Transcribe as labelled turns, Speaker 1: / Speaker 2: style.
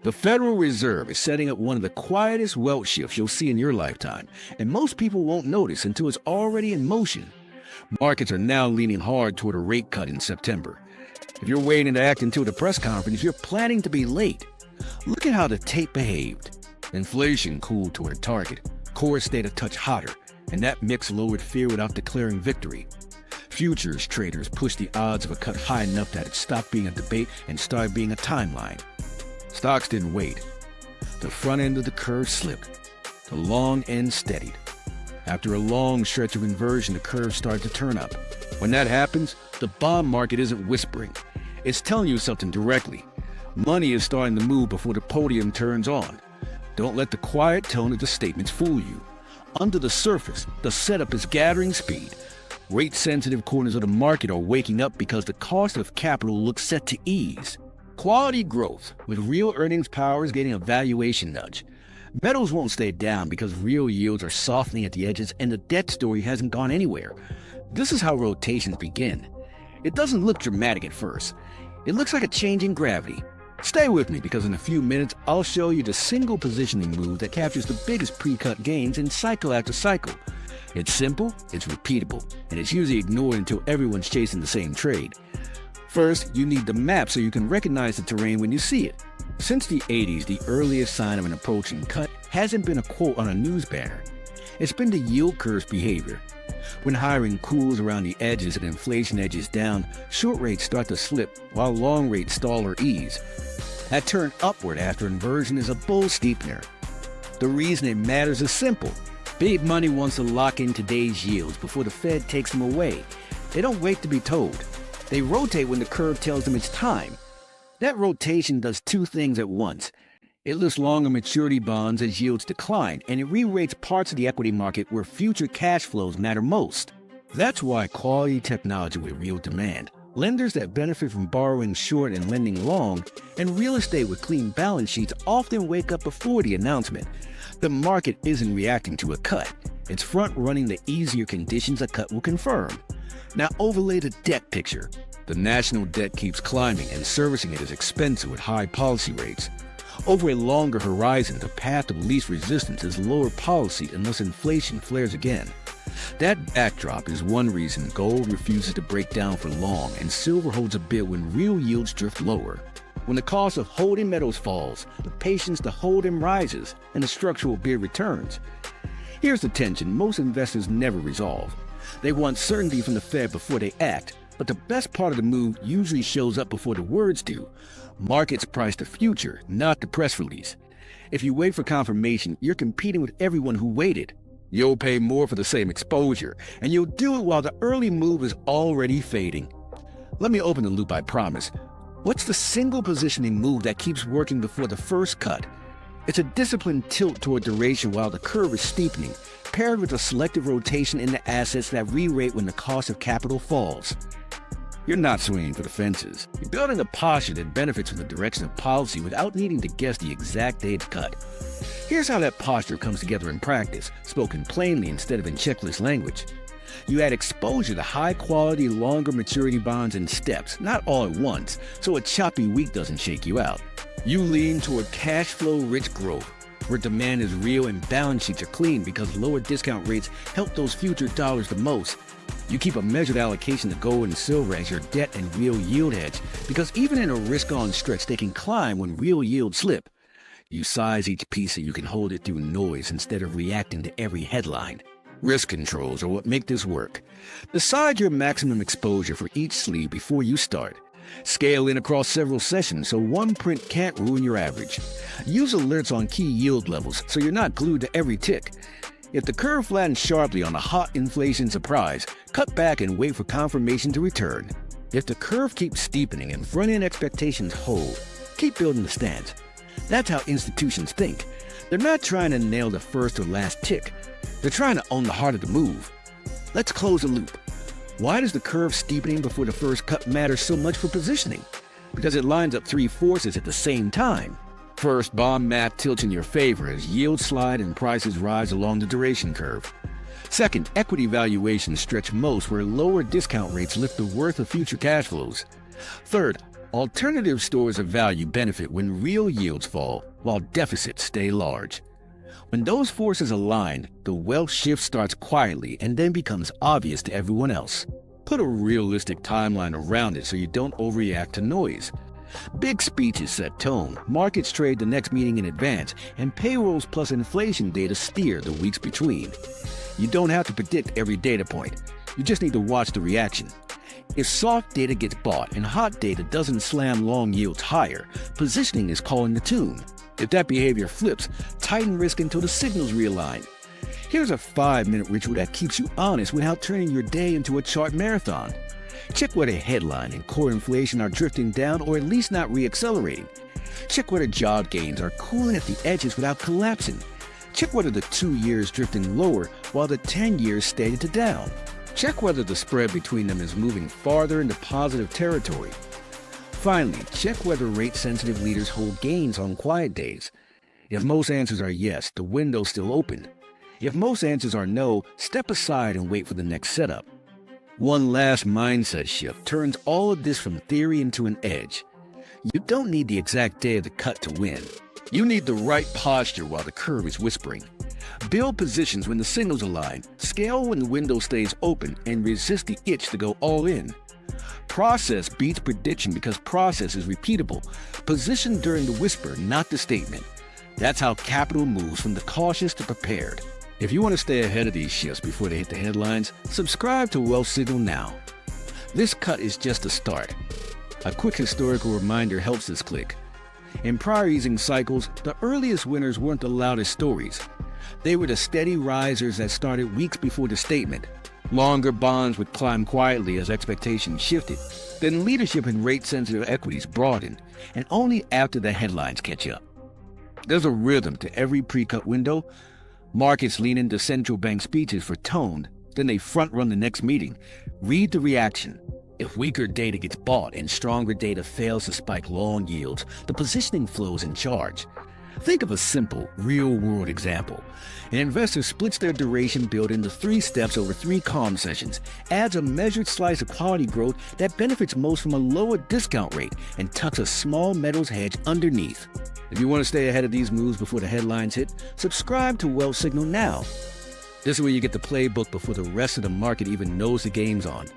Speaker 1: The Federal Reserve is setting up one of the quietest wealth shifts you'll see in your lifetime, and most people won't notice until it's already in motion. Markets are now leaning hard toward a rate cut in September. If you're waiting to act until the press conference, you're planning to be late. Look at how the tape behaved. Inflation cooled toward a target, core stayed a touch hotter, and that mix lowered fear without declaring victory. Futures traders pushed the odds of a cut high enough that it stopped being a debate and started being a timeline. Stocks didn't wait. The front end of the curve slipped. The long end steadied. After a long stretch of inversion, the curve started to turn up. When that happens, the bond market isn't whispering. It's telling you something directly. Money is starting to move before the podium turns on. Don't let the quiet tone of the statements fool you. Under the surface, the setup is gathering speed. Rate-sensitive corners of the market are waking up because the cost of capital looks set to ease. Quality growth, with real earnings power, is getting a valuation nudge. Metals won't stay down because real yields are softening at the edges and the debt story hasn't gone anywhere. This is how rotations begin. It doesn't look dramatic at first. It looks like a change in gravity. Stay with me because in a few minutes I'll show you the single positioning move that captures the biggest pre-cut gains in cycle after cycle. It's simple, it's repeatable, and it's usually ignored until everyone's chasing the same trade. First, you need the map so you can recognize the terrain when you see it. Since the 80s, the earliest sign of an approaching cut hasn't been a quote on a news banner. It's been the yield curve's behavior. When hiring cools around the edges and inflation edges down, short rates start to slip while long rates stall or ease. That turn upward after inversion is a bull steepener. The reason it matters is simple. Big money wants to lock in today's yields before the Fed takes them away. They don't wait to be told. They rotate when the curve tells them it's time. That rotation does two things at once. It lifts longer maturity bonds as yields decline, and it re-rates parts of the equity market where future cash flows matter most. That's why quality technology with real demand, lenders that benefit from borrowing short and lending long, and real estate with clean balance sheets often wake up before the announcement. The market isn't reacting to a cut. It's front-running the easier conditions a cut will confirm. Now overlay the debt picture. The national debt keeps climbing, and servicing it is expensive with high policy rates. Over a longer horizon, the path of least resistance is lower policy unless inflation flares again. That backdrop is one reason gold refuses to break down for long and silver holds a bid when real yields drift lower. When the cost of holding metals falls, the patience to hold them rises, and the structural bid returns. Here's the tension most investors never resolve. They want certainty from the Fed before they act, but the best part of the move usually shows up before the words do. Markets price the future, not the press release. If you wait for confirmation, you're competing with everyone who waited. You'll pay more for the same exposure, and you'll do it while the early move is already fading. Let me open the loop, I promise. What's the single positioning move that keeps working before the first cut? It's a disciplined tilt toward duration while the curve is steepening, paired with a selective rotation into assets that re-rate when the cost of capital falls. You're not swinging for the fences. You're building a posture that benefits from the direction of policy without needing to guess the exact date cut. Here's how that posture comes together in practice, spoken plainly instead of in checklist language. You add exposure to high-quality, longer maturity bonds in steps, not all at once, so a choppy week doesn't shake you out. You lean toward cash flow-rich growth, where demand is real and balance sheets are clean because lower discount rates help those future dollars the most. You keep a measured allocation to gold and silver as your debt and real yield hedge, because even in a risk-on stretch, they can climb when real yields slip. You size each piece so you can hold it through noise instead of reacting to every headline. Risk controls are what make this work. Decide your maximum exposure for each sleeve before you start. Scale in across several sessions so one print can't ruin your average. Use alerts on key yield levels so you're not glued to every tick. If the curve flattens sharply on a hot inflation surprise, cut back and wait for confirmation to return. If the curve keeps steepening and front-end expectations hold, keep building the stance. That's how institutions think. They're not trying to nail the first or last tick. They're trying to own the heart of the move. Let's close the loop. Why does the curve steepening before the first cut matter so much for positioning? Because it lines up three forces at the same time. First, bond math tilts in your favor as yields slide and prices rise along the duration curve. Second, equity valuations stretch most where lower discount rates lift the worth of future cash flows. Third, Alternative stores of value benefit when real yields fall while deficits stay large. When those forces align, the wealth shift starts quietly and then becomes obvious to everyone else. Put a realistic timeline around it so you don't overreact to noise. Big speeches set tone, markets trade the next meeting in advance, and payrolls plus inflation data steer the weeks between. You don't have to predict every data point. You just need to watch the reaction. If soft data gets bought and hot data doesn't slam long yields higher, positioning is calling the tune. If that behavior flips, tighten risk until the signals realign. Here's a 5-minute ritual that keeps you honest without turning your day into a chart marathon. Check whether headline and core inflation are drifting down or at least not re-accelerating. Check whether job gains are cooling at the edges without collapsing. Check whether the 2 years drifting lower while the 10 years steady to down. Check whether the spread between them is moving farther into positive territory. Finally, check whether rate-sensitive leaders hold gains on quiet days. If most answers are yes, the window's still open. If most answers are no, step aside and wait for the next setup. One last mindset shift turns all of this from theory into an edge. You don't need the exact day of the cut to win. You need the right posture while the curve is whispering. Build positions when the signals align, scale when the window stays open, and resist the itch to go all in. Process beats prediction because process is repeatable. Position during the whisper, not the statement. That's how capital moves from the cautious to prepared. If you want to stay ahead of these shifts before they hit the headlines, subscribe to Wealth Signal now. This cut is just a start. A quick historical reminder helps us click. In prior easing cycles, the earliest winners weren't the loudest stories. They were the steady risers that started weeks before the statement. Longer bonds would climb quietly as expectations shifted. Then leadership in rate-sensitive equities broadened, and only after the headlines catch up. There's a rhythm to every pre-cut window. Markets lean into central bank speeches for tone, then they front-run the next meeting. Read the reaction. If weaker data gets bought and stronger data fails to spike long yields, the positioning flows in charge. Think of a simple, real-world example. An investor splits their duration build into 3 steps over 3 calm sessions, adds a measured slice of quality growth that benefits most from a lower discount rate, and tucks a small metals hedge underneath. If you want to stay ahead of these moves before the headlines hit, subscribe to Wealth Signal now. This is where you get the playbook before the rest of the market even knows the game's on.